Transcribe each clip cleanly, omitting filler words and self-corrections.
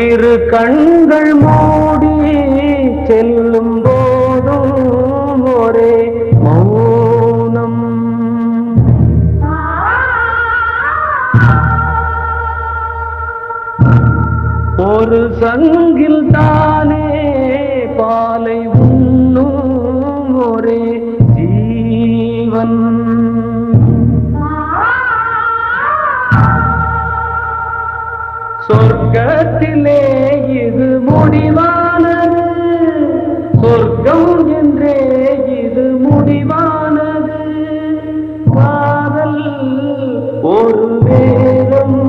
இரு கண்கள் மூடி செல்லும் போதும் ஒரே மௌனம். ஒரு சங்கில் தானே பாலை உண்ணும் ஒரே ஜீவன். சொர்க்கத்திலே இது முடிவானது, சொர்க்கம் என்றே இது முடிவானது. காதல் ஒரு வேதம்,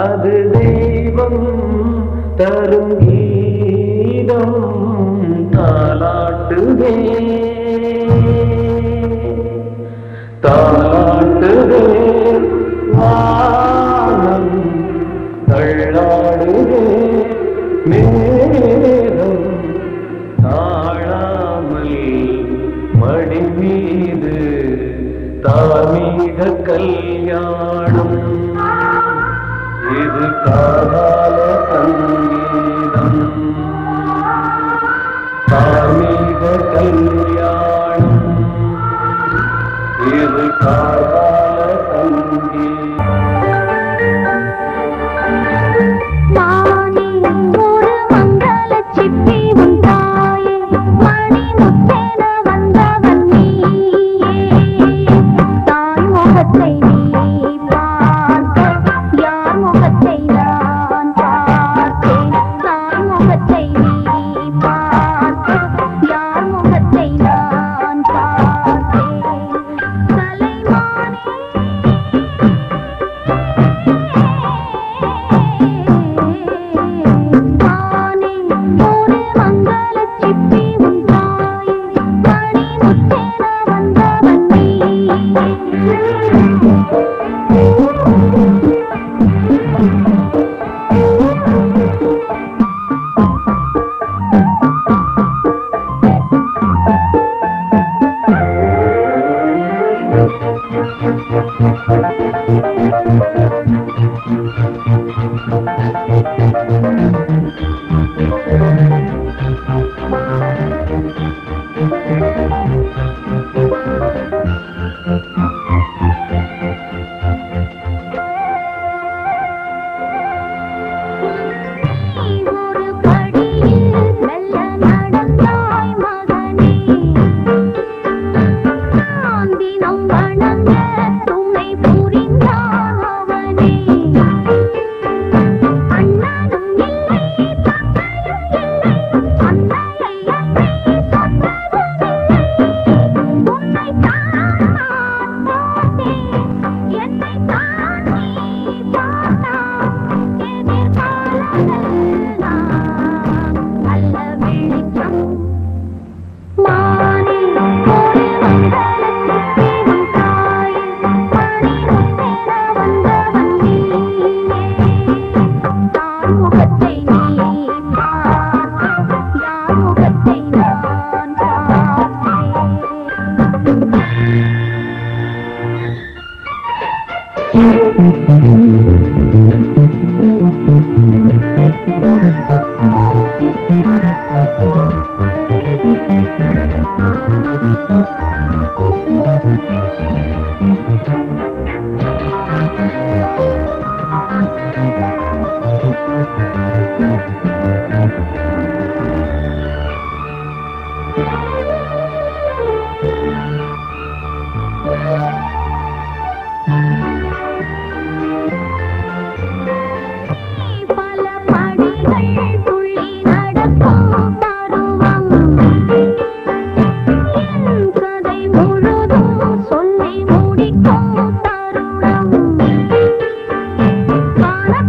அது தெய்வம் தரும் கீதம் தாலாட்டுவே தாலாட்டுவே வானம் தள்ளாடுவே மேகம் தாழாமல் மடி மீது தார்மீக கல்யாணம். இது காதால சங்கீதம், தார்மீக கல்யாணம். இது காதால சங்கீதம்.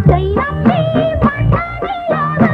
Say nothing, but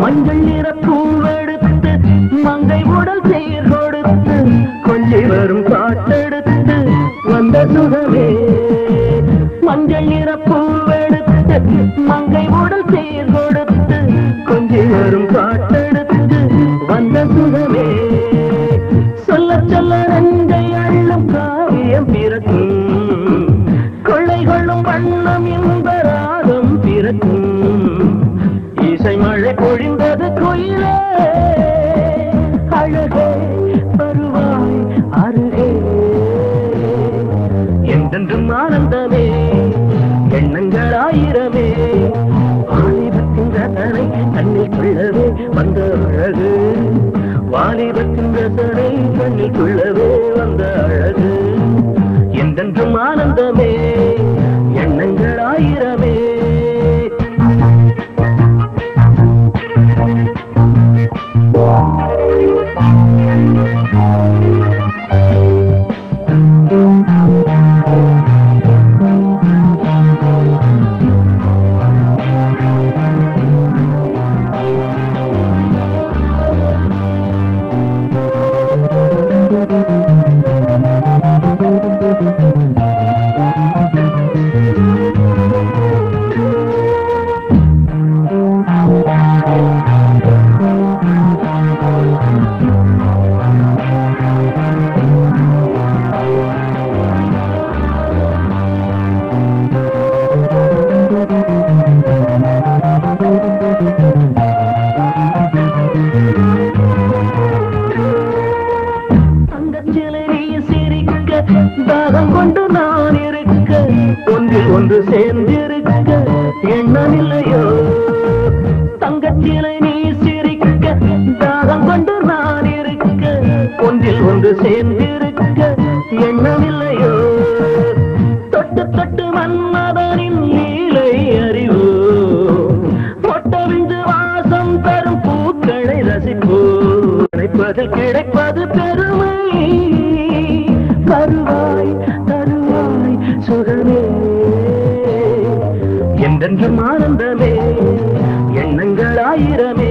மஞ்சள் நிற பூவெடுத்து மங்கை உடல் சீர் கொடுத்து கொஞ்சி வரும் பாட்டெடுத்து வந்த சுகமே. மஞ்சள் நிற பூவெடுத்து மங்கை உடல் சீர் கொடுத்து கொஞ்சி வரும் பாட்டெடுத்து வந்த சுகமே. சொல்ல சொல்ல நஞ்சை அள்ளும் காவியம் பிறக்கும், கொள்ளை கொள்ளும் வண்ணம் இன்ப ராகம் பிறக்கும். இசை மழை பொழிந்தது குயிலே, அழகே வருவாய் அருகே. என்றென்றும் ஆனந்தமே, எண்ணங்கள் ஆயிரமே. வாலிபத்தின் ரசனை கண்ணில் கொள்ளவே வந்த அழகு, வாலிபத்தின் ரசனை கண்ணில் கொள்ளவே வந்த அழகு. என்றென்றும் ஆனந்தமே, எண்ணங்கள் ஆயிரமே. தாகம் கொண்டு நான் இருக்க, ஒன்றில் ஒன்று சேர்ந்திருக்க எண்ணமில்லையோ. தங்கச்சிலை நீ சிரிக்க, தாகம் கொண்டு நான் இருக்க, ஒன்றில் ஒன்று சேர்ந்திருக்க எண்ணமில்லையோ. தொட்டு தொட்டு மன்மதனின் லீலை அறிவோ, மொட்டவிந்து வாசம் தரும் பூக்களை ரசிப்போ. கிடைப்பதில் கிடைப்பது பெருமை, தருவாய் தருவாய் சுகமே. என்றென்றும் ஆனந்தமே, எண்ணங்கள் ஆயிரமே.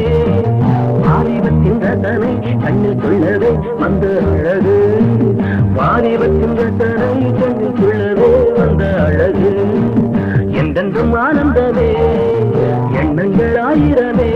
வாலிபத்தின் ரசனை கண்ணில் கொள்ளவே வந்த அழகு, வாலிபத்தின் ரசனை கண்ணில் கொள்ளவே வந்த அழகு. என்றென்றும் ஆனந்தமே, எண்ணங்கள் ஆயிரமே.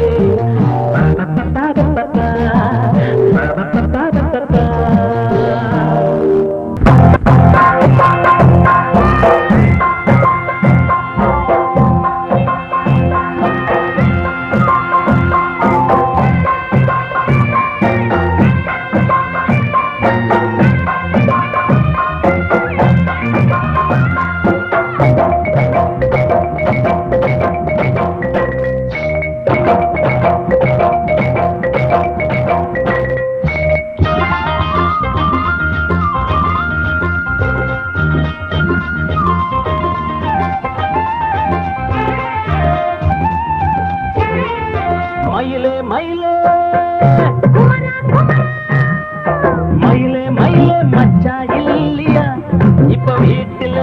மயிலே மயிலே மயிலே மயிலே மச்சா இல்லையா இப்ப வீட்டில?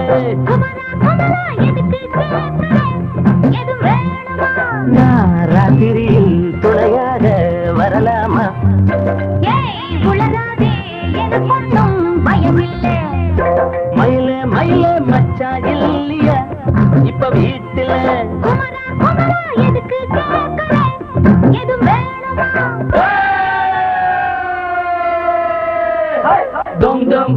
நான் ராத்திரியில் துணையாக வரலாமா? மயிலே மயிலே மச்சா இல்லையா இப்ப வீட்டில? Dum dum.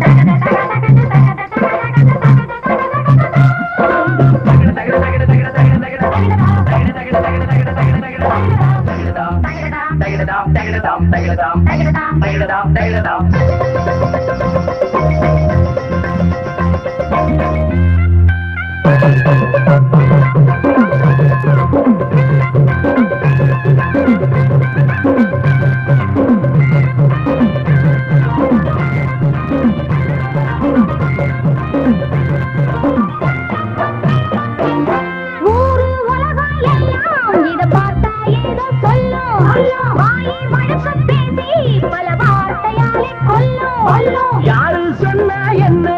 யாரு சொன்னா என்ன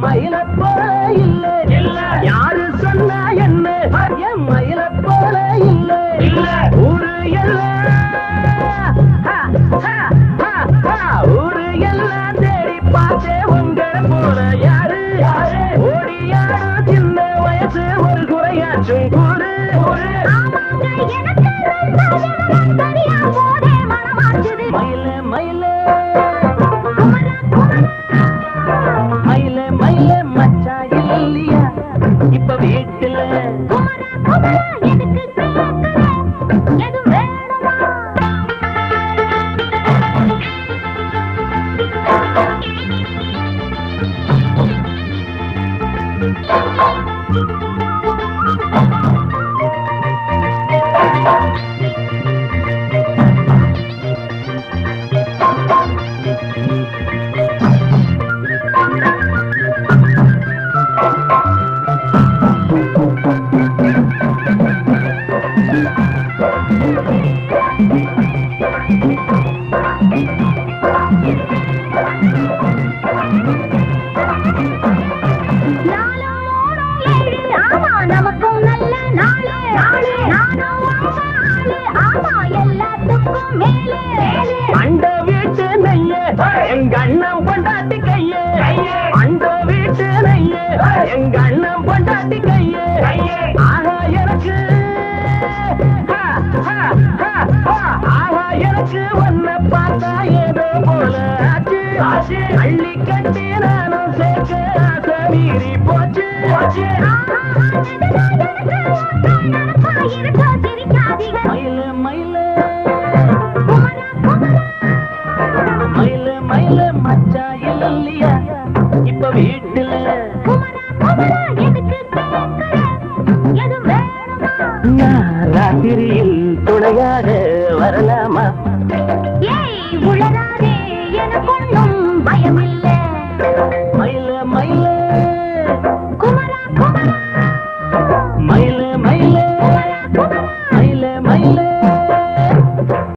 மயில போல இல்லை எங்க அண்ணன் பொண்டாட்டி கையே ஆஹா எனக்கு ஆஹா எனக்கு ஒன்ன பார்த்தா ஏதோ போல ஆச்சு அள்ளி கட்டி நானும் சேர்க்க ஆசை மீறி போச்சு மயில மயில மயில மயில மச்சா இல்லையா இப்ப வீட்டுல